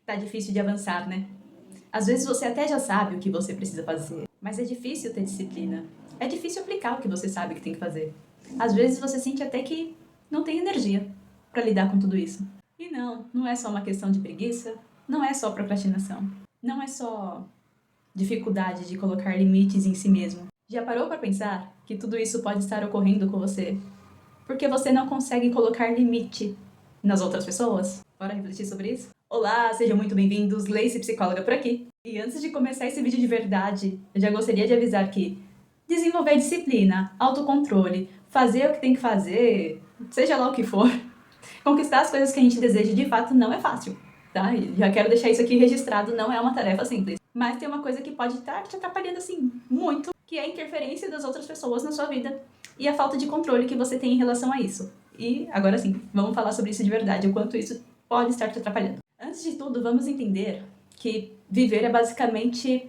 Tá difícil de avançar, né? Às vezes você até já sabe o que você precisa fazer, mas é difícil ter disciplina. É difícil aplicar o que você sabe que tem que fazer. Às vezes você sente até que não tem energia para lidar com tudo isso. E não é só uma questão de preguiça, não é só procrastinação, não é só dificuldade de colocar limites em si mesmo. Já parou para pensar que tudo isso pode estar ocorrendo com você porque você não consegue colocar limite nas outras pessoas? Bora refletir sobre isso? Olá, sejam muito bem-vindos, Lacey Psicóloga por aqui. E antes de começar esse vídeo de verdade, eu já gostaria de avisar que desenvolver disciplina, autocontrole, fazer o que tem que fazer, seja lá o que for, conquistar as coisas que a gente deseja de fato não é fácil, tá? E já quero deixar isso aqui registrado, não é uma tarefa simples. Mas tem uma coisa que pode estar te atrapalhando assim muito, que é a interferência das outras pessoas na sua vida e a falta de controle que você tem em relação a isso. E agora sim, vamos falar sobre isso de verdade, o quanto isso pode estar te atrapalhando. Antes de tudo, vamos entender que viver é basicamente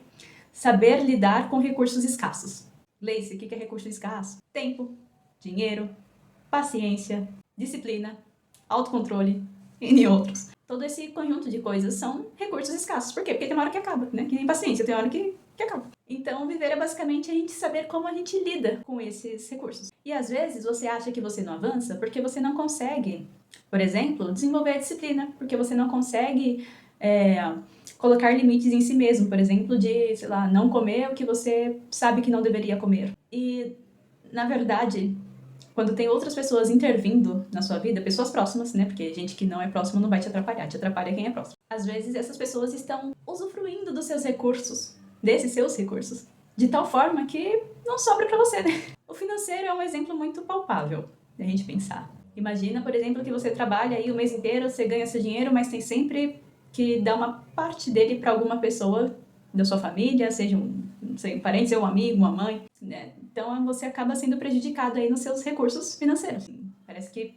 saber lidar com recursos escassos. Lacey, o que é recurso escasso? Tempo, dinheiro, paciência, disciplina, autocontrole, e outros. Todo esse conjunto de coisas são recursos escassos. Por quê? Porque tem uma hora que acaba, né? Que nem paciência, tem uma hora que acaba. Então, viver é basicamente a gente saber como a gente lida com esses recursos. E às vezes você acha que você não avança porque você não consegue, por exemplo, desenvolver a disciplina, porque você não consegue colocar limites em si mesmo, por exemplo, de, sei lá, não comer o que você sabe que não deveria comer. E, na verdade, quando tem outras pessoas intervindo na sua vida, pessoas próximas, né? Porque gente que não é próximo não vai te atrapalha quem é próximo. Às vezes essas pessoas estão usufruindo dos seus recursos, desses seus recursos, de tal forma que não sobra pra você, né? O financeiro é um exemplo muito palpável da gente pensar. Imagina, por exemplo, que você trabalha aí o mês inteiro, você ganha seu dinheiro, mas tem sempre que dar uma parte dele pra alguma pessoa da sua família, seja não sei, um parente, um amigo, uma mãe, né? Então você acaba sendo prejudicado aí nos seus recursos financeiros. Parece que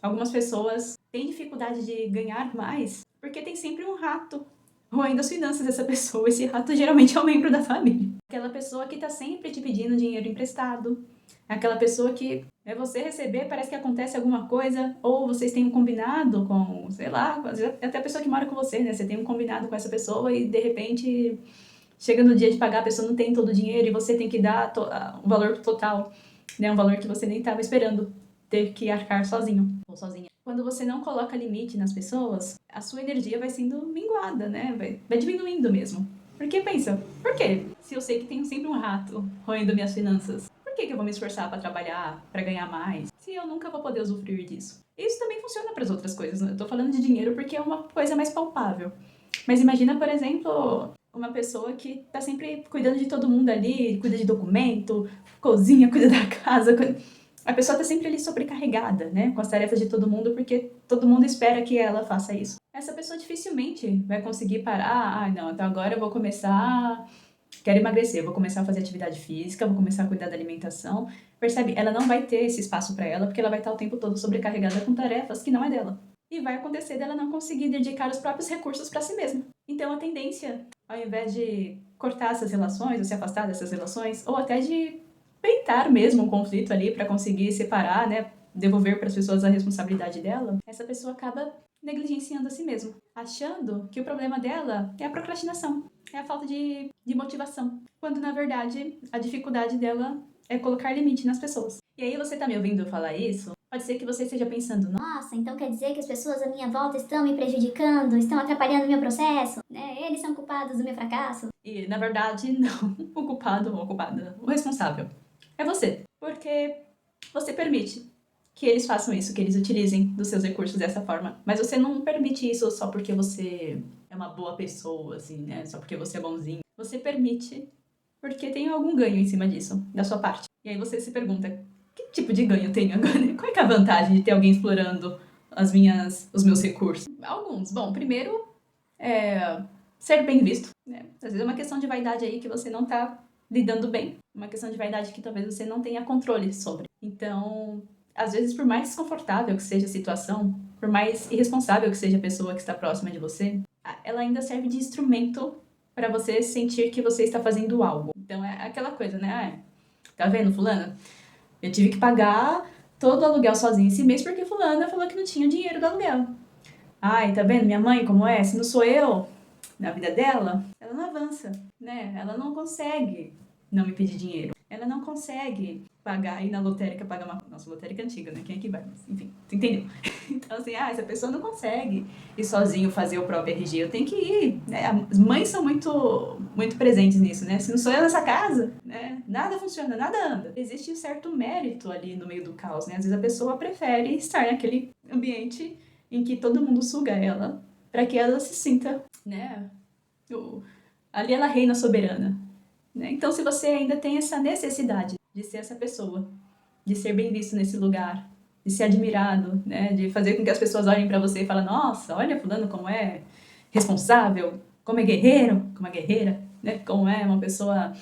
algumas pessoas têm dificuldade de ganhar mais porque tem sempre um rato roendo as finanças dessa pessoa. Esse rato geralmente é um membro da família. Aquela pessoa que tá sempre te pedindo dinheiro emprestado. Aquela pessoa que você receber, parece que acontece alguma coisa, ou vocês têm um combinado com, sei lá, até a pessoa que mora com você, né? Você tem um combinado com essa pessoa e de repente chega no dia de pagar, a pessoa não tem todo o dinheiro e você tem que dar o valor total, né? Um valor que você nem estava esperando ter que arcar sozinho ou sozinha. Quando você não coloca limite nas pessoas, a sua energia vai sendo minguada, né? Vai diminuindo mesmo. Porque pensa, por quê? Se eu sei que tem sempre um rato roendo minhas finanças, por que eu vou me esforçar para trabalhar, para ganhar mais, se eu nunca vou poder usufruir disso? Isso também funciona para as outras coisas, né? Eu tô falando de dinheiro porque é uma coisa mais palpável. Mas imagina, por exemplo, uma pessoa que tá sempre cuidando de todo mundo ali, cuida de documento, cozinha, cuida da casa. A pessoa tá sempre ali sobrecarregada, né? Com as tarefas de todo mundo, porque todo mundo espera que ela faça isso. Essa pessoa dificilmente vai conseguir parar. Ah, não, então agora eu vou começar... Quero emagrecer, vou começar a fazer atividade física, vou começar a cuidar da alimentação. Percebe? Ela não vai ter esse espaço para ela, porque ela vai estar o tempo todo sobrecarregada com tarefas que não é dela. E vai acontecer dela não conseguir dedicar os próprios recursos para si mesma. Então a tendência, ao invés de cortar essas relações, ou se afastar dessas relações, ou até de peitar mesmo um conflito ali para conseguir separar, né, devolver para as pessoas a responsabilidade dela, essa pessoa acaba negligenciando a si mesma, achando que o problema dela é a procrastinação, é a falta de motivação, quando na verdade a dificuldade dela é colocar limite nas pessoas. E aí você tá me ouvindo falar isso? Pode ser que você esteja pensando, nossa, então quer dizer que as pessoas à minha volta estão me prejudicando, estão atrapalhando o meu processo, né? Eles são culpados do meu fracasso. E na verdade não, o culpado ou a culpada, o responsável é você, porque você permite que eles façam isso, que eles utilizem dos seus recursos dessa forma. Mas você não permite isso só porque você é uma boa pessoa, assim, né? Só porque você é bonzinho. Você permite porque tem algum ganho em cima disso, da sua parte. E aí você se pergunta, que tipo de ganho eu tenho agora? Qual é que é a vantagem de ter alguém explorando os meus recursos? Alguns. Bom, primeiro, ser bem visto, né? Às vezes é uma questão de vaidade aí que você não tá lidando bem. Uma questão de vaidade que talvez você não tenha controle sobre. Então, às vezes, por mais desconfortável que seja a situação, por mais irresponsável que seja a pessoa que está próxima de você, ela ainda serve de instrumento para você sentir que você está fazendo algo. Então, é aquela coisa, né? Tá vendo, fulana? Eu tive que pagar todo o aluguel sozinha esse mês porque fulana falou que não tinha dinheiro do aluguel. Ai, tá vendo minha mãe como é? Se não sou eu na vida dela, ela não avança, né? Ela não consegue não me pedir dinheiro. Ela não consegue pagar, ir na lotérica pagar uma... Nossa, lotérica antiga, né? Quem é que vai? Enfim, tu entendeu? Então, assim, essa pessoa não consegue ir sozinho fazer o próprio RG. Eu tenho que ir, né? As mães são muito presentes nisso, né? Se não sou eu nessa casa, né? Nada funciona, nada anda. Existe um certo mérito ali no meio do caos, né? Às vezes a pessoa prefere estar naquele ambiente em que todo mundo suga ela, para que ela se sinta, né? Ali ela reina soberana. Né? Então, se você ainda tem essa necessidade de ser essa pessoa, de ser bem visto nesse lugar, de ser admirado, né? De fazer com que as pessoas olhem para você e falem, nossa, olha fulano como é responsável, como é guerreiro, como é guerreira, né? Como é uma pessoa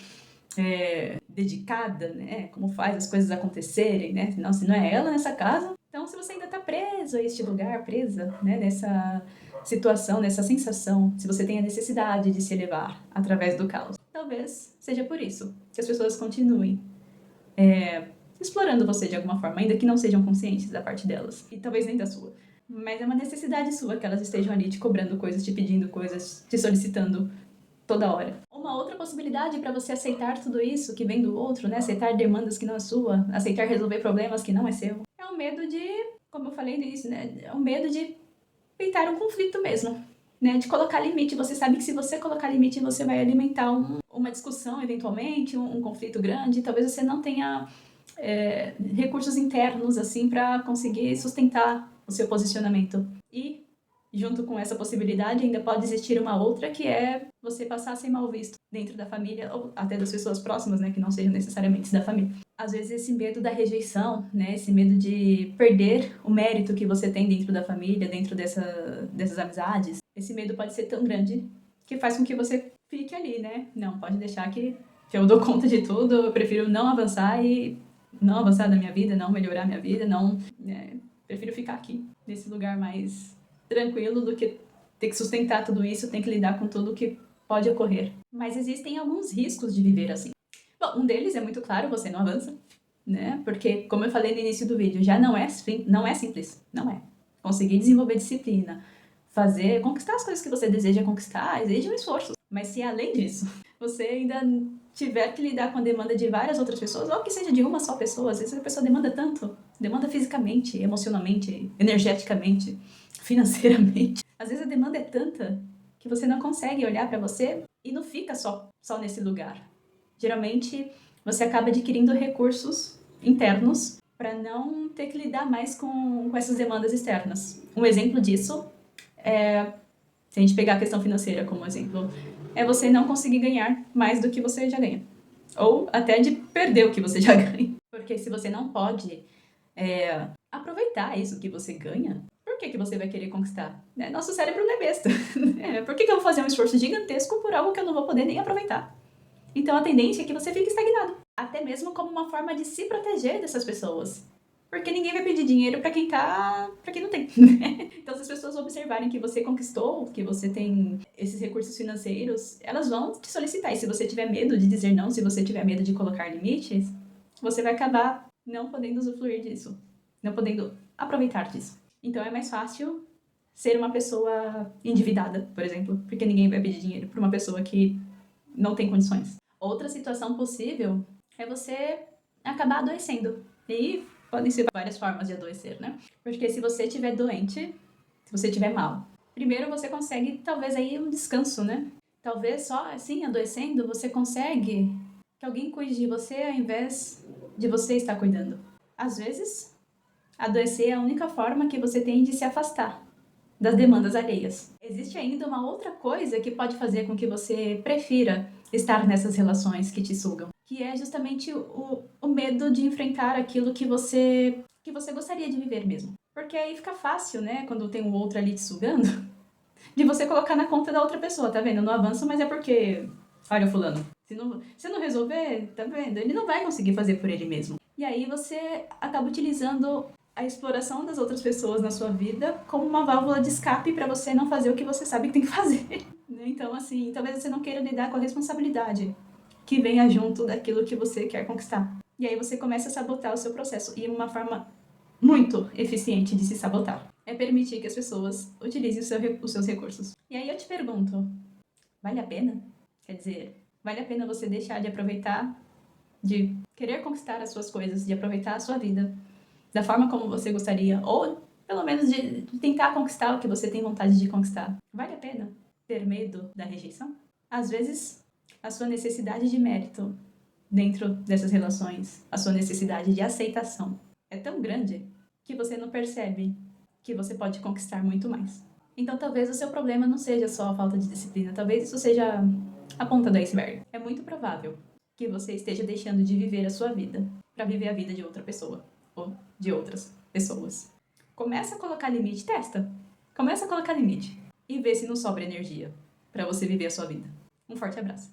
dedicada, né? Como faz as coisas acontecerem, né? Não, se não é ela nessa casa. Então, se você ainda está preso a este lugar, presa, né? Nessa situação, nessa sensação, se você tem a necessidade de se elevar através do caos, talvez seja por isso que as pessoas continuem explorando você de alguma forma, ainda que não sejam conscientes da parte delas, e talvez nem da sua. Mas é uma necessidade sua que elas estejam ali te cobrando coisas, te pedindo coisas, te solicitando toda hora. Uma outra possibilidade para você aceitar tudo isso que vem do outro, né? Aceitar demandas que não é sua, aceitar resolver problemas que não é seu, é o medo de, como eu falei no início, né? É o medo de peitar um conflito mesmo. Né, de colocar limite. Você sabe que se você colocar limite, você vai alimentar uma discussão, eventualmente, um conflito grande. Talvez você não tenha recursos internos assim para conseguir sustentar o seu posicionamento. E, junto com essa possibilidade, ainda pode existir uma outra, que é você passar a ser mal visto dentro da família, ou até das pessoas próximas, né, que não sejam necessariamente da família. Às vezes esse medo da rejeição, né, esse medo de perder o mérito que você tem dentro da família, dentro dessas amizades, esse medo pode ser tão grande que faz com que você fique ali, né? Não, pode deixar que eu dou conta de tudo, eu prefiro não avançar na minha vida, não melhorar minha vida, prefiro ficar aqui, nesse lugar mais tranquilo do que ter que sustentar tudo isso, ter que lidar com tudo que pode ocorrer. Mas existem alguns riscos de viver assim. Bom, um deles é muito claro, você não avança, né? Porque, como eu falei no início do vídeo, já não é simples, não é. Conseguir desenvolver disciplina, conquistar as coisas que você deseja conquistar, exige um esforço. Mas se além disso, você ainda tiver que lidar com a demanda de várias outras pessoas, ou que seja de uma só pessoa, às vezes a pessoa demanda tanto, demanda fisicamente, emocionalmente, energeticamente, financeiramente. Às vezes a demanda é tanta que você não consegue olhar para você e não fica só nesse lugar. Geralmente, você acaba adquirindo recursos internos para não ter que lidar mais com essas demandas externas. Um exemplo disso se a gente pegar a questão financeira como exemplo, é você não conseguir ganhar mais do que você já ganha. Ou até de perder o que você já ganha. Porque se você não pode aproveitar isso que você ganha, por que você vai querer conquistar? Nosso cérebro não é besta. Por que eu vou fazer um esforço gigantesco por algo que eu não vou poder nem aproveitar? Então a tendência é que você fique estagnado. Até mesmo como uma forma de se proteger dessas pessoas. Porque ninguém vai pedir dinheiro pra quem não tem. Então, se as pessoas observarem que você conquistou, que você tem esses recursos financeiros, elas vão te solicitar. E se você tiver medo de dizer não, se você tiver medo de colocar limites, você vai acabar não podendo usufruir disso, não podendo aproveitar disso. Então, é mais fácil ser uma pessoa endividada, por exemplo, porque ninguém vai pedir dinheiro pra uma pessoa que não tem condições. Outra situação possível é você acabar adoecendo. E podem ser várias formas de adoecer, né? Porque se você estiver doente, se você estiver mal, primeiro você consegue, talvez, aí um descanso, né? Talvez só assim, adoecendo, você consegue que alguém cuide de você ao invés de você estar cuidando. Às vezes, adoecer é a única forma que você tem de se afastar das demandas alheias. Existe ainda uma outra coisa que pode fazer com que você prefira estar nessas relações que te sugam, que é justamente o medo de enfrentar aquilo que você gostaria de viver mesmo. Porque aí fica fácil, né, quando tem um outro ali te sugando, de você colocar na conta da outra pessoa, tá vendo? Eu não avanço, mas é porque, olha fulano, se não resolver, tá vendo? Ele não vai conseguir fazer por ele mesmo. E aí você acaba utilizando a exploração das outras pessoas na sua vida como uma válvula de escape para você não fazer o que você sabe que tem que fazer. Então, assim, talvez você não queira lidar com a responsabilidade que venha junto daquilo que você quer conquistar. E aí você começa a sabotar o seu processo. E uma forma muito eficiente de se sabotar é permitir que as pessoas utilizem os seus recursos. E aí eu te pergunto, vale a pena? Quer dizer, vale a pena você deixar de aproveitar, de querer conquistar as suas coisas, de aproveitar a sua vida da forma como você gostaria, ou pelo menos de tentar conquistar o que você tem vontade de conquistar? Vale a pena ter medo da rejeição? Às vezes, a sua necessidade de mérito dentro dessas relações, a sua necessidade de aceitação é tão grande que você não percebe que você pode conquistar muito mais. Então talvez o seu problema não seja só a falta de disciplina, talvez isso seja a ponta do iceberg. É muito provável que você esteja deixando de viver a sua vida para viver a vida de outra pessoa ou de outras pessoas. Começa a colocar limite, testa. Começa a colocar limite e vê se não sobra energia para você viver a sua vida. Um forte abraço.